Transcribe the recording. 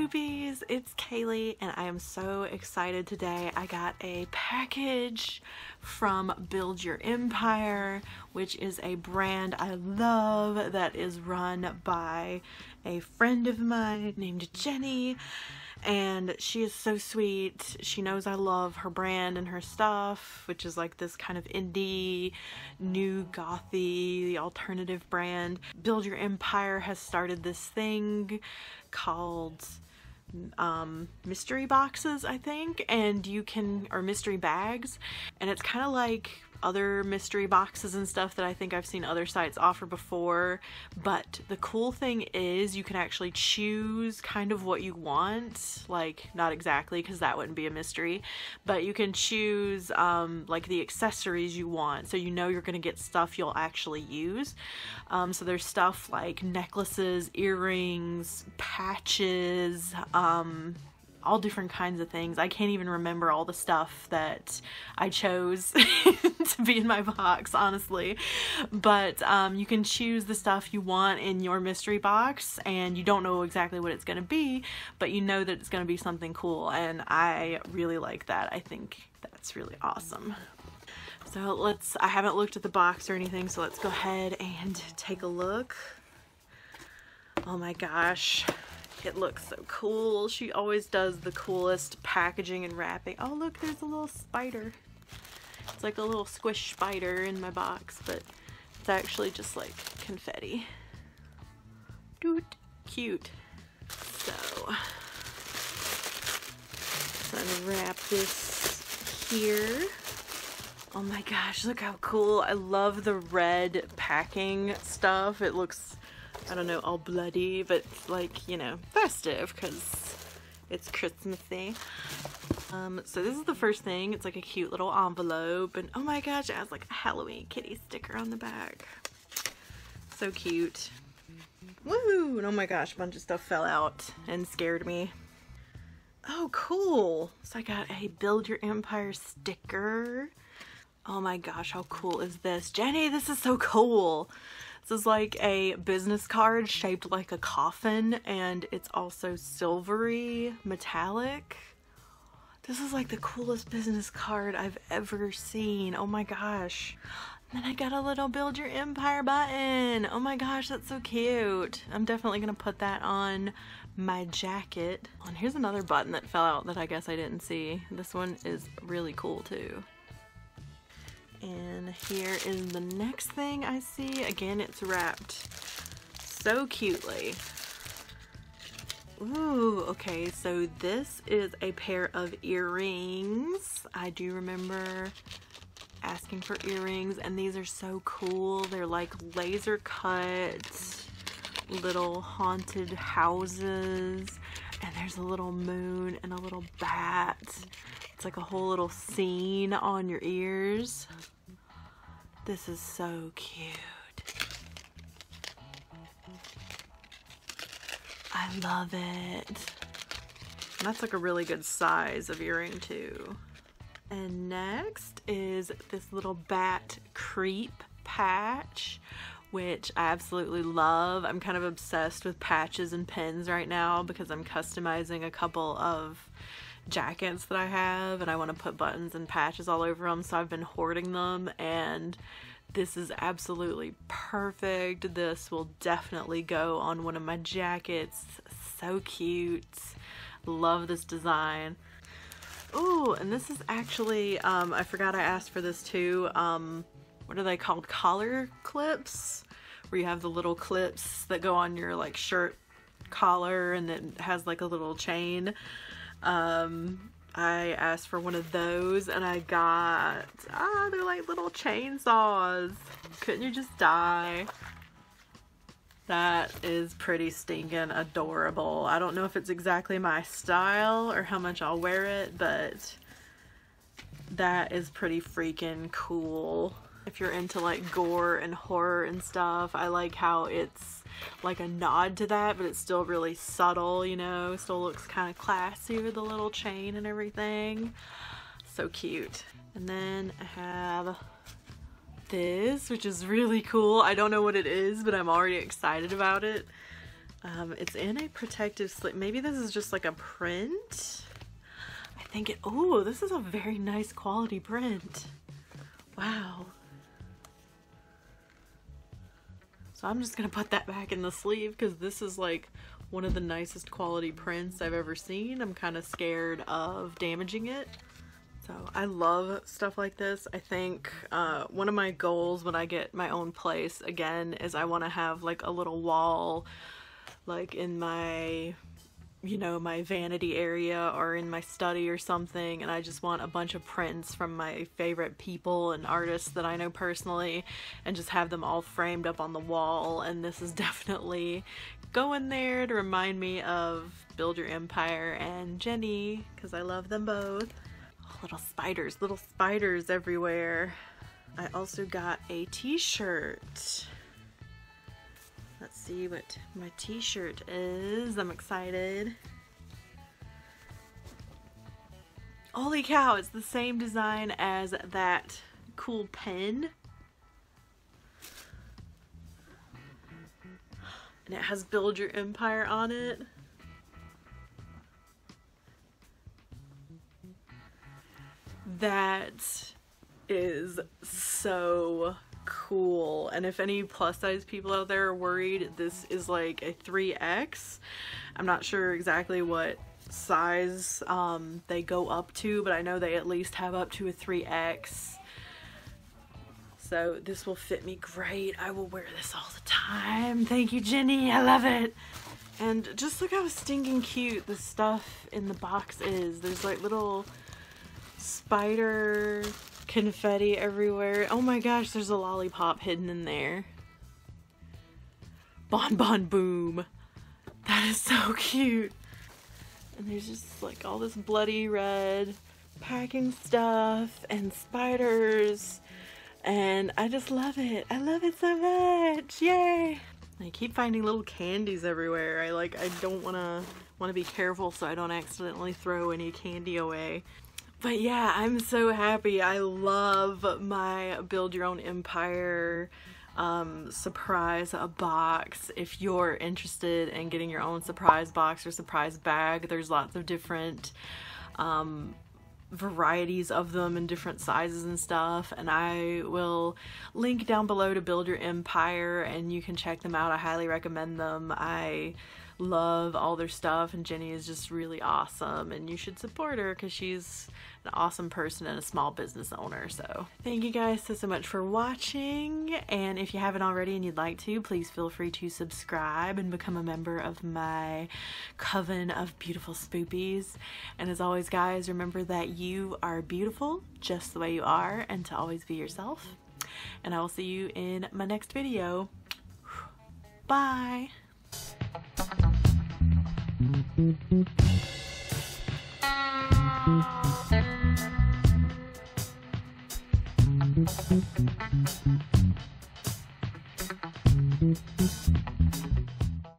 newbies, it's Kaylee and I am so excited today. I got a package from Build Your Empire, which is a brand I love that is run by a friend of mine named Jenny, and she is so sweet. She knows I love her brand and her stuff, which is like this kind of indie, new gothy, alternative brand. Build Your Empire has started this thing called mystery boxes, I think, and you can, or mystery bags, and it's kind of like other mystery boxes and stuff that I think I've seen other sites offer before, but the cool thing is you can actually choose kind of what you want, like not exactly because that wouldn't be a mystery, but you can choose like the accessories you want, so you know you're gonna get stuff you'll actually use. So there's stuff like necklaces, earrings, patches, all different kinds of things. I can't even remember all the stuff that I chose to be in my box, honestly. But you can choose the stuff you want in your mystery box, and you don't know exactly what it's going to be, but you know that it's going to be something cool, and I really like that. I think that's really awesome. So I haven't looked at the box or anything, so let's go ahead and take a look. Oh my gosh. It looks so cool. She always does the coolest packaging and wrapping. Oh look, there's a little spider. It's like a little squish spider in my box, but it's actually just like confetti. Dude, cute. So I'm gonna wrap this here. Oh my gosh, look how cool. I love the red packing stuff. It looks, I don't know, all bloody, but like, you know, festive because it's Christmassy. So this is the first thing. It's like a cute little envelope, and oh my gosh, it has like a Halloween kitty sticker on the back. So cute. Woo! And oh my gosh, a bunch of stuff fell out and scared me. Oh, cool. So I got a Build Your Empire sticker. Oh my gosh, how cool is this? Jenny, this is so cool. This is like a business card shaped like a coffin, and it's also silvery metallic. This is like the coolest business card I've ever seen. Oh my gosh. And then I got a little Build Your Empire button. Oh my gosh, that's so cute. I'm definitely gonna put that on my jacket. Oh, and here's another button that fell out that I guess I didn't see. This one is really cool too. And here is the next thing I see. Again, it's wrapped so cutely. Ooh, okay, so this is a pair of earrings. I do remember asking for earrings, and these are so cool. They're like laser cut little haunted houses, and there's a little moon and a little bat. It's like a whole little scene on your ears. This is so cute. I love it. And that's like a really good size of earring too. And next is this little bat creep patch, which I absolutely love. I'm kind of obsessed with patches and pins right now because I'm customizing a couple of jackets that I have, and I want to put buttons and patches all over them, so I've been hoarding them, and this is absolutely perfect. This will definitely go on one of my jackets. So cute. Love this design. Ooh, and this is actually, I forgot I asked for this too. What are they called? Collar clips, where you have the little clips that go on your like shirt collar, and it has like a little chain. I asked for one of those, and I got, they're like little chainsaws. Couldn't you just die? That is pretty stinking adorable. I don't know if it's exactly my style or how much I'll wear it, but that is pretty freaking cool. If you're into like gore and horror and stuff, I like how it's like a nod to that, but it's still really subtle, you know, still looks kind of classy with the little chain and everything. So cute. And then I have this, which is really cool. I don't know what it is, but I'm already excited about it. It's in a protective slip. Maybe this is just like a print. I think it, oh, this is a very nice quality print. Wow. So I'm just gonna put that back in the sleeve because this is like one of the nicest quality prints I've ever seen. I'm kind of scared of damaging it. So I love stuff like this. I think one of my goals when I get my own place again is I want to have like a little wall like in my, you know, my vanity area or in my study or something, and I just want a bunch of prints from my favorite people and artists that I know personally and just have them all framed up on the wall. And this is definitely going there to remind me of Build Your Empire and Jenny because I love them both. Oh, little spiders everywhere. I also got a t-shirt. Let's see what my t-shirt is. I'm excited. Holy cow, it's the same design as that cool pen. And it has Build Your Empire on it. That is so cool. And if any plus size people out there are worried, this is like a 3X. I'm not sure exactly what size they go up to, but I know they at least have up to a 3X. So this will fit me great. I will wear this all the time. Thank you, Jenny. I love it. And just look how stinking cute the stuff in the box is. There's like little spider confetti everywhere. Oh my gosh, there's a lollipop hidden in there. Bon Bon Boom. That is so cute. And there's just like all this bloody red packing stuff and spiders. And I just love it. I love it so much. Yay! I keep finding little candies everywhere. I don't want to be careful so I don't accidentally throw any candy away. But yeah, I'm so happy. I love my Build Your Own Empire surprise box. If you're interested in getting your own surprise box or surprise bag, there's lots of different varieties of them in different sizes and stuff, and I will link down below to Build Your Empire and you can check them out. I highly recommend them. I love all their stuff, and Jenny is just really awesome, and you should support her because she's an awesome person and a small business owner. So thank you guys so much for watching, and if you haven't already and you'd like to, please feel free to subscribe and become a member of my coven of beautiful spoopies. And as always guys, remember that you are beautiful just the way you are, and to always be yourself, and I will see you in my next video. Bye.